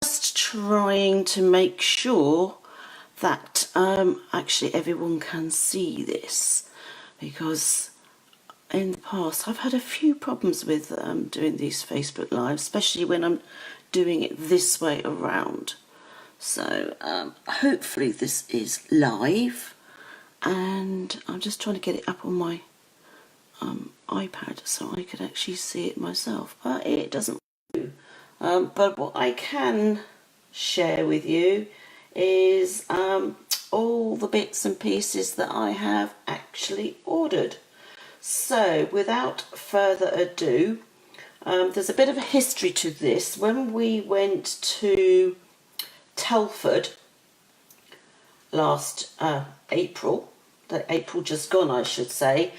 just trying to make sure that actually everyone can see this, because in the past I've had a few problems with doing these Facebook Lives, especially when I'm doing it this way around. So hopefully this is live, and I'm just trying to get it up on my iPad so I could actually see it myself, but it doesn't do. But what I can share with you is all the bits and pieces that I have actually ordered. So without further ado, there's a bit of a history to this. When we went to Telford last April just gone I should say,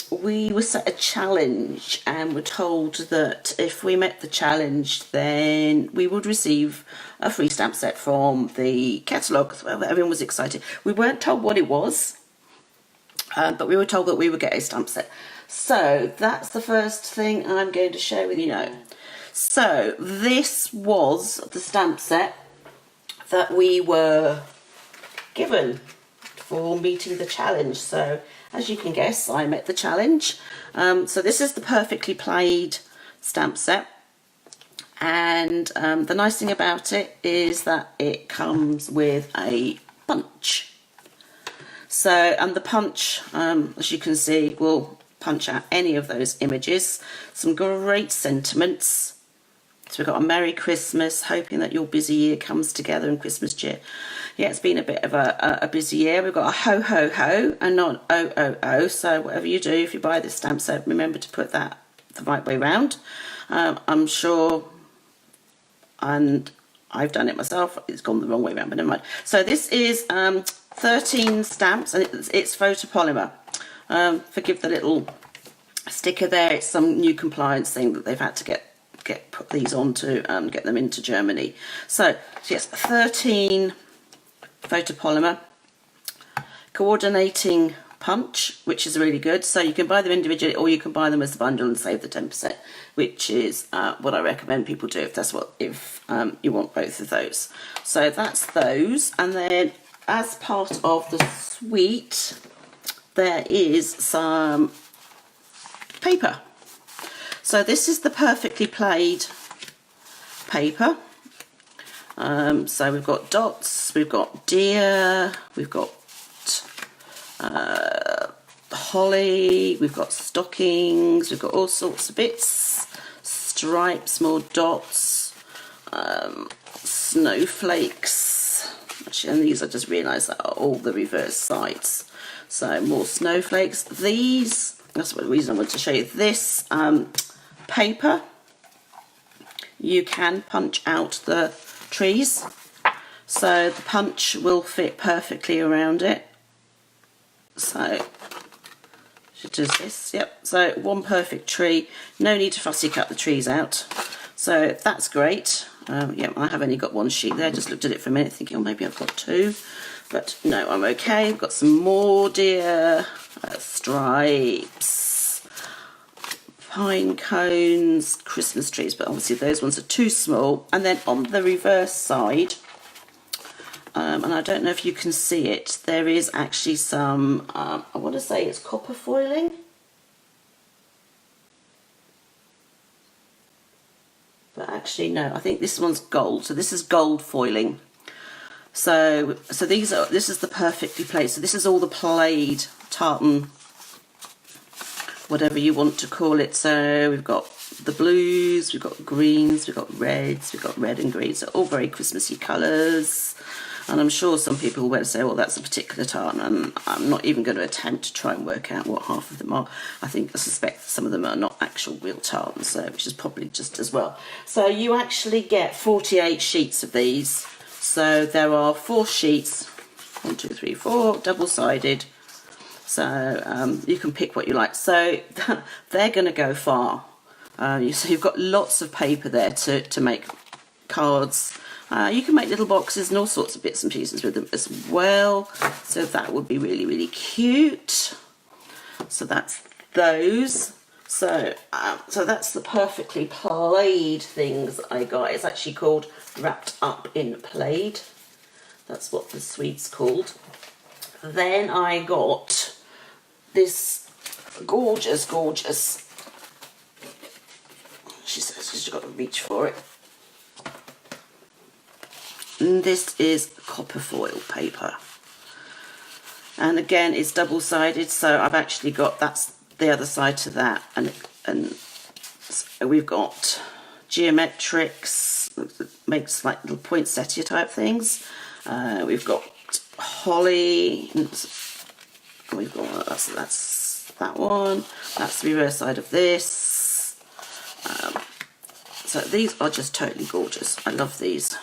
we were set a challenge and were told that if we met the challenge then we would receive a free stamp set from the catalogue. Well, everyone was excited. We weren't told what it was, but we were told that we would get a stamp set. So that's the first thing I'm going to share with you now. So this was the stamp set that we were given for meeting the challenge. So as you can guess, I met the challenge. So this is the perfectly played stamp set, and the nice thing about it is that it comes with a punch. So, and the punch, as you can see, will punch out any of those images. Some great sentiments. So we've got a Merry Christmas, hoping that your busy year comes together, and Christmas cheer. Yeah, it's been a bit of a busy year. We've got a ho ho ho and not o o o. So whatever you do, if you buy this stamp set, remember to put that the right way round. I'm sure, and I've done it myself, it's gone the wrong way around, but never mind. So this is 13 stamps, and it's photopolymer. Forgive the little sticker there. It's some new compliance thing that they've had to put these on to get them into Germany. So yes, 13 photopolymer, coordinating punch, which is really good. So you can buy them individually or you can buy them as a bundle and save the 10%, which is what I recommend people do if you want both of those. So that's those. And then as part of the suite there is some paper. So this is the perfectly played paper. So we've got dots, we've got deer, we've got holly, we've got stockings, we've got all sorts of bits, stripes, more dots, snowflakes. Actually, and these I just realised that are all the reverse sides. So more snowflakes. These, that's the reason I wanted to show you this paper. You can punch out the trees, so the punch will fit perfectly around it. So it does this, yep. So one perfect tree, no need to fussy cut the trees out. So that's great. Yeah, I have only got one sheet there. Just looked at it for a minute, thinking, oh, maybe I've got two, but no, I'm okay. I've got some more deer, stripes, pine cones, Christmas trees, but obviously those ones are too small. And then on the reverse side, and I don't know if you can see it, there is actually some, I want to say it's copper foiling. But actually no, I think this one's gold. So this is gold foiling. So this is the perfectly played. So this is all the played tartan, whatever you want to call it. So we've got the blues, we've got greens, we've got reds, we've got red and green. So all very Christmassy colours. And I'm sure some people will say, well, that's a particular tartan, and I'm not even going to attempt to try and work out what half of them are. I suspect some of them are not actual real tartans, so which is probably just as well. So you actually get 48 sheets of these. So there are 4 sheets, 1, 2, 3, 4, double-sided. So you can pick what you like. So they're going to go far. So you've got lots of paper there to make cards. You can make little boxes and all sorts of bits and pieces with them as well. So that would be really, really cute. So that's those. So, so that's the perfectly played things I got. It's actually called Wrapped Up in Plaid. That's what the sweet's called. Then I got this gorgeous, she says she's got to reach for it. And this is copper foil paper. And again, it's double-sided, so I've actually got, that's the other side to that. And so we've got geometrics, makes like little poinsettia type things. We've got holly. We've got, that's that one. That's the reverse side of this. So these are just totally gorgeous. I love these.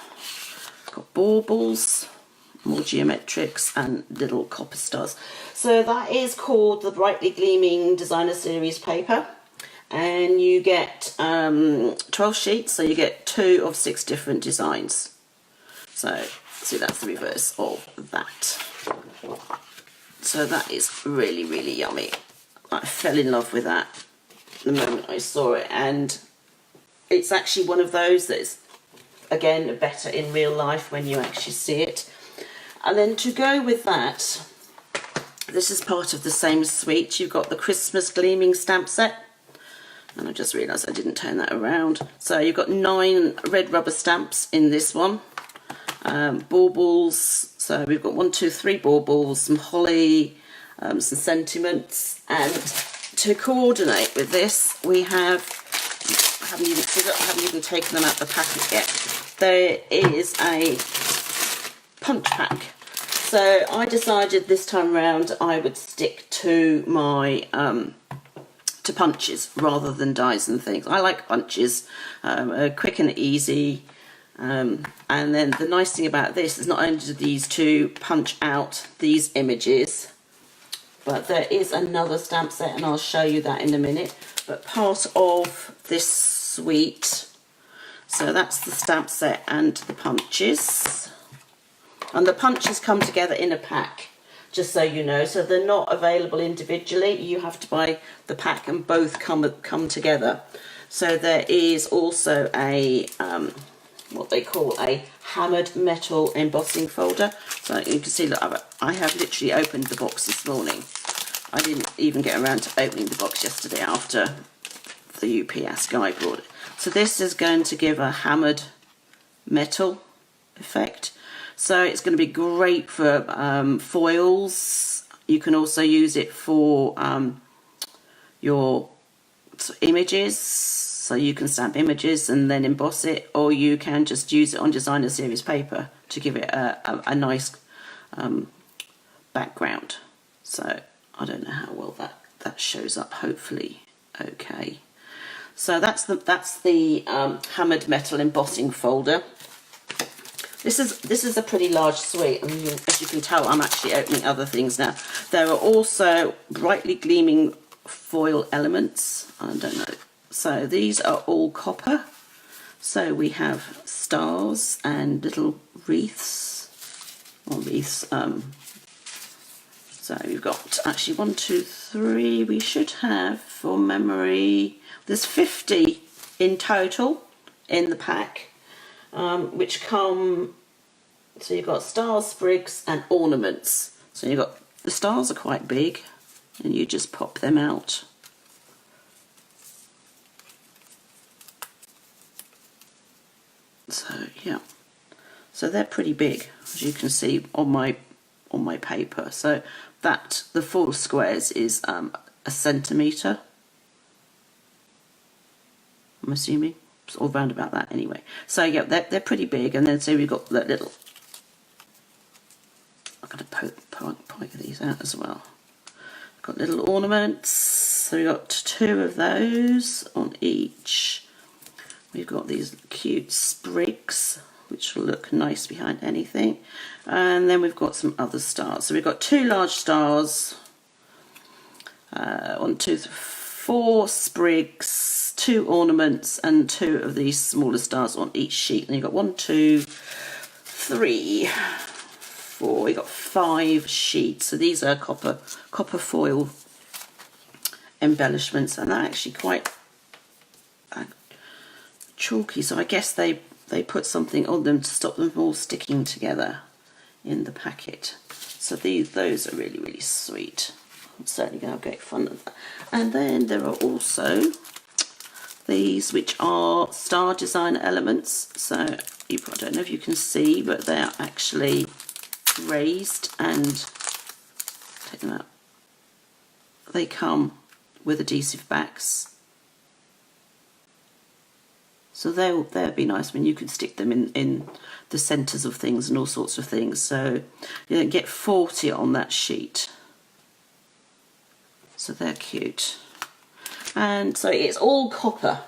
Got baubles, more geometrics, and little copper stars. So that is called the Brightly Gleaming Designer Series paper, and you get 12 sheets, so you get 2 of 6 different designs. So see, that's the reverse of that. So that is really, really yummy. I fell in love with that the moment I saw it, and it's actually one of those that is, again, better in real life when you actually see it. And then to go with that, this is part of the same suite. You've got the Christmas Gleaming stamp set, and I just realised I didn't turn that around. So you've got 9 red rubber stamps in this one. Baubles, so we've got 1, 2, 3 baubles, some holly, some sentiments, and to coordinate with this, we have, I haven't even taken them out the packet yet. There is a punch pack. So I decided this time around I would stick to my to punches rather than dies and things. I like punches, quick and easy. And then the nice thing about this is not only do these two punch out these images, but there is another stamp set, and I'll show you that in a minute. But part of this suite, so that's the stamp set and the punches. And the punches come together in a pack, just so you know. So they're not available individually. You have to buy the pack and both come together. So there is also a what they call a hammered metal embossing folder. So you can see, look, I have literally opened the box this morning. I didn't even get around to opening the box yesterday after the UPS guy brought it. So this is going to give a hammered metal effect. So it's going to be great for foils. You can also use it for your images. So you can stamp images and then emboss it, or you can just use it on designer series paper to give it a nice background. So I don't know how well that shows up. Hopefully, okay. So that's the hammered metal embossing folder. This is a pretty large suite, and as you can tell, I'm actually opening other things now. There are also brightly gleaming foil elements. I don't know. So these are all copper. So we have stars and little wreaths, or wreaths. So we've got actually 1, 2, 3. We should have, for memory, there's 50 in total in the pack, which come. So you've got stars, sprigs, and ornaments. So you've got, the stars are quite big, and you just pop them out. So yeah, so they're pretty big, as you can see on my paper. So that the full squares is a centimetre, I'm assuming, or round about that anyway. So yeah, they're pretty big, and then so we've got that little. I'm going to point these out as well. We've got little ornaments. So we've got 2 of those on each. We've got these cute sprigs, which will look nice behind anything. And then we've got some other stars. So we've got 2 large stars, 1, 2, 4 sprigs, 2 ornaments, and 2 of these smaller stars on each sheet. And you've got 1, 2, 3, 4. You've got 5 sheets. So these are copper foil embellishments, and they're actually quite chalky, so I guess they put something on them to stop them all sticking together in the packet. So those are really, really sweet. I'm certainly going to have great fun with that. And then there are also these, which are star design elements. So I don't know if you can see, but they are actually raised, and take them out. They come with adhesive backs. So they'll be nice when you can stick them in the centres of things and all sorts of things. So you don't get 40 on that sheet. So they're cute. And so it's all copper.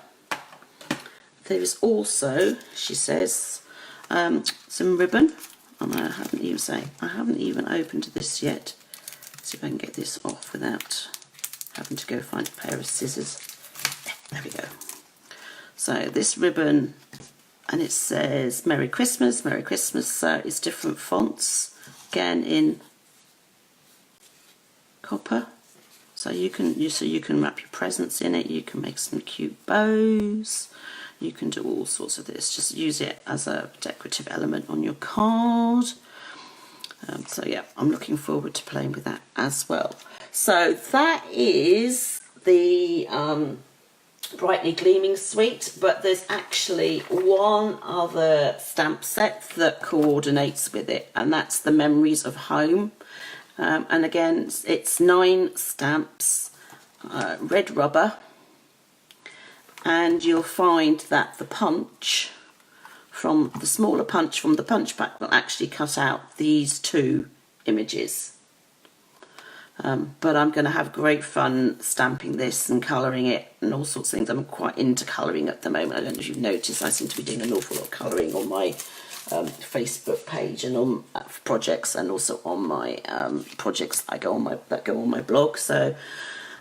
There is also, she says, some ribbon. And I haven't even opened this yet. Let's see if I can get this off without having to go find a pair of scissors. There we go. So this ribbon, and it says Merry Christmas, Merry Christmas. So it's different fonts, again in copper. So you can wrap your presents in it. You can make some cute bows. You can do all sorts of this. Just use it as a decorative element on your card. So yeah, I'm looking forward to playing with that as well. So that is the Brightly Gleaming suite, but there's actually one other stamp set that coordinates with it, and that's the Memories of Home. And again, it's 9 stamps, red rubber, and you'll find that the punch from the smaller punch from the punch pack will actually cut out these 2 images. But I'm going to have great fun stamping this and colouring it and all sorts of things. I'm quite into colouring at the moment. I don't know if you've noticed, I seem to be doing an awful lot of colouring on my Facebook page and on projects, and also on my projects that go on my blog. So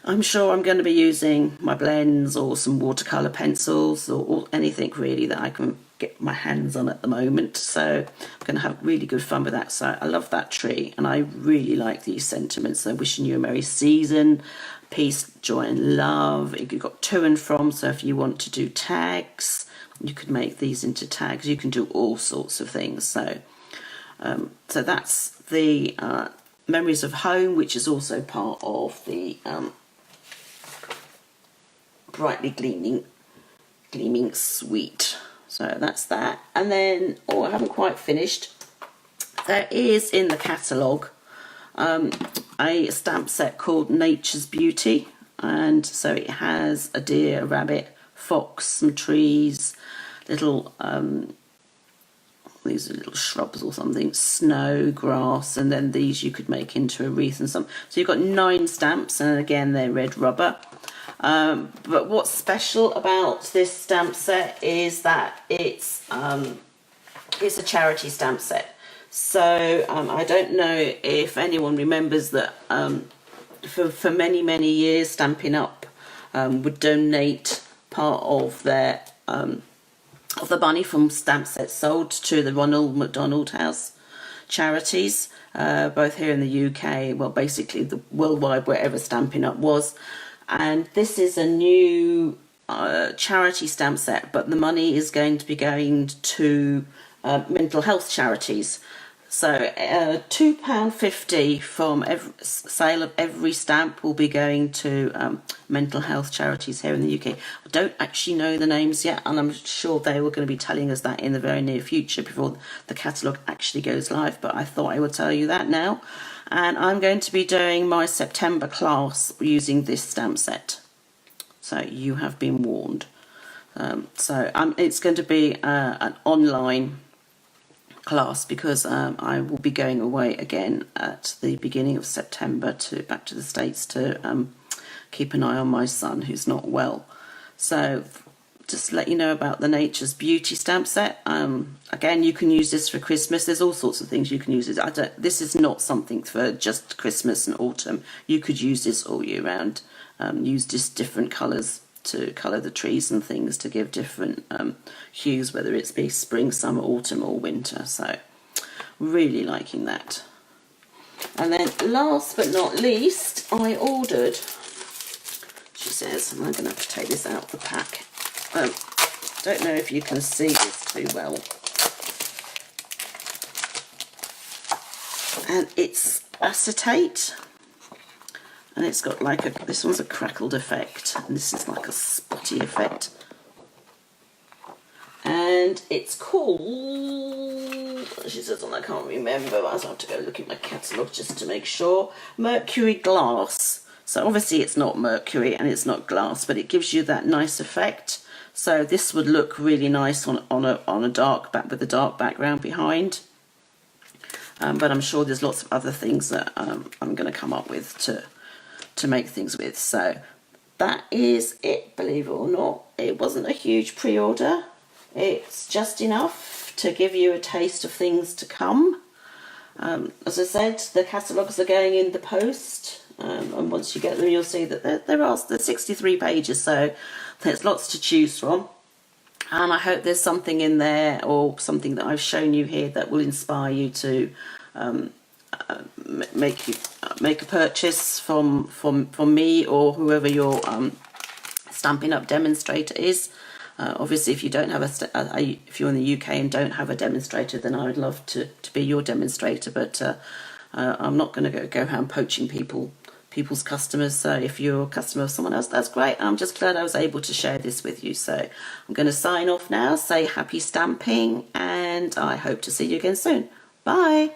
I'm sure I'm going to be using my blends or some watercolour pencils or anything really that I can get my hands on at the moment. So I'm going to have really good fun with that. So I love that tree, and I really like these sentiments. So wishing you a merry season, peace, joy and love. You've got to and from, so if you want to do tags, you could make these into tags. You can do all sorts of things. So so that's the Memories of Home, which is also part of the Brightly Gleaming suite. So that's that. And then, I haven't quite finished. There is in the catalogue a stamp set called Nature's Beauty, and so it has a deer, a rabbit, fox, some trees, little these are little shrubs or something, snow, grass, and then these you could make into a wreath and some. So you've got 9 stamps, and again they're red rubber. But what's special about this stamp set is that it's a charity stamp set. So I don't know if anyone remembers that for many years Stampin' Up would donate part of their of the money from stamp sets sold to the Ronald McDonald House charities, both here in the UK, well basically the worldwide, wherever Stampin' Up was. And this is a new charity stamp set, but the money is going to be going to mental health charities. So £2.50 from every sale of every stamp will be going to mental health charities here in the UK. I don't actually know the names yet, and I'm sure they were going to be telling us that in the very near future before the catalogue actually goes live, but I thought I would tell you that now. And I'm going to be doing my September class using this stamp set. So you have been warned. It's going to be an online class because I will be going away again at the beginning of September back to the States to keep an eye on my son who's not well. So just to let you know about the Nature's Beauty stamp set. Again, you can use this for Christmas. There's all sorts of things you can use it. This is not something for just Christmas and autumn. You could use this all year round. Use just different colours to colour the trees and things to give different hues, whether it's be spring, summer, autumn or winter. So really liking that. And then last but not least, I ordered says, and I'm going to have to take this out of the pack. Don't know if you can see this too well. And it's acetate, and it's got like this one's a crackled effect, and this is like a spotty effect. And it's called, she says, I can't remember, I have to go look at my catalogue just to make sure. Mercury glass. So obviously it's not mercury and it's not glass, but it gives you that nice effect. So this would look really nice on a dark back with a dark background behind. But I'm sure there's lots of other things that I'm going to come up with to make things with. So that is it, believe it or not. It wasn't a huge pre-order. It's just enough to give you a taste of things to come. As I said, the catalogues are going in the post, and once you get them you'll see that there's 63 pages, so there's lots to choose from. And I hope there's something in there or something that I've shown you here that will inspire you to make a purchase from me or whoever your Stampin' Up demonstrator is. Obviously, if you don't have if you're in the UK and don't have a demonstrator, then I would love to be your demonstrator. But I'm not going to go around poaching people's customers. So if you're a customer of someone else, that's great. I'm just glad I was able to share this with you. So I'm going to sign off now, say happy stamping, and I hope to see you again soon. Bye.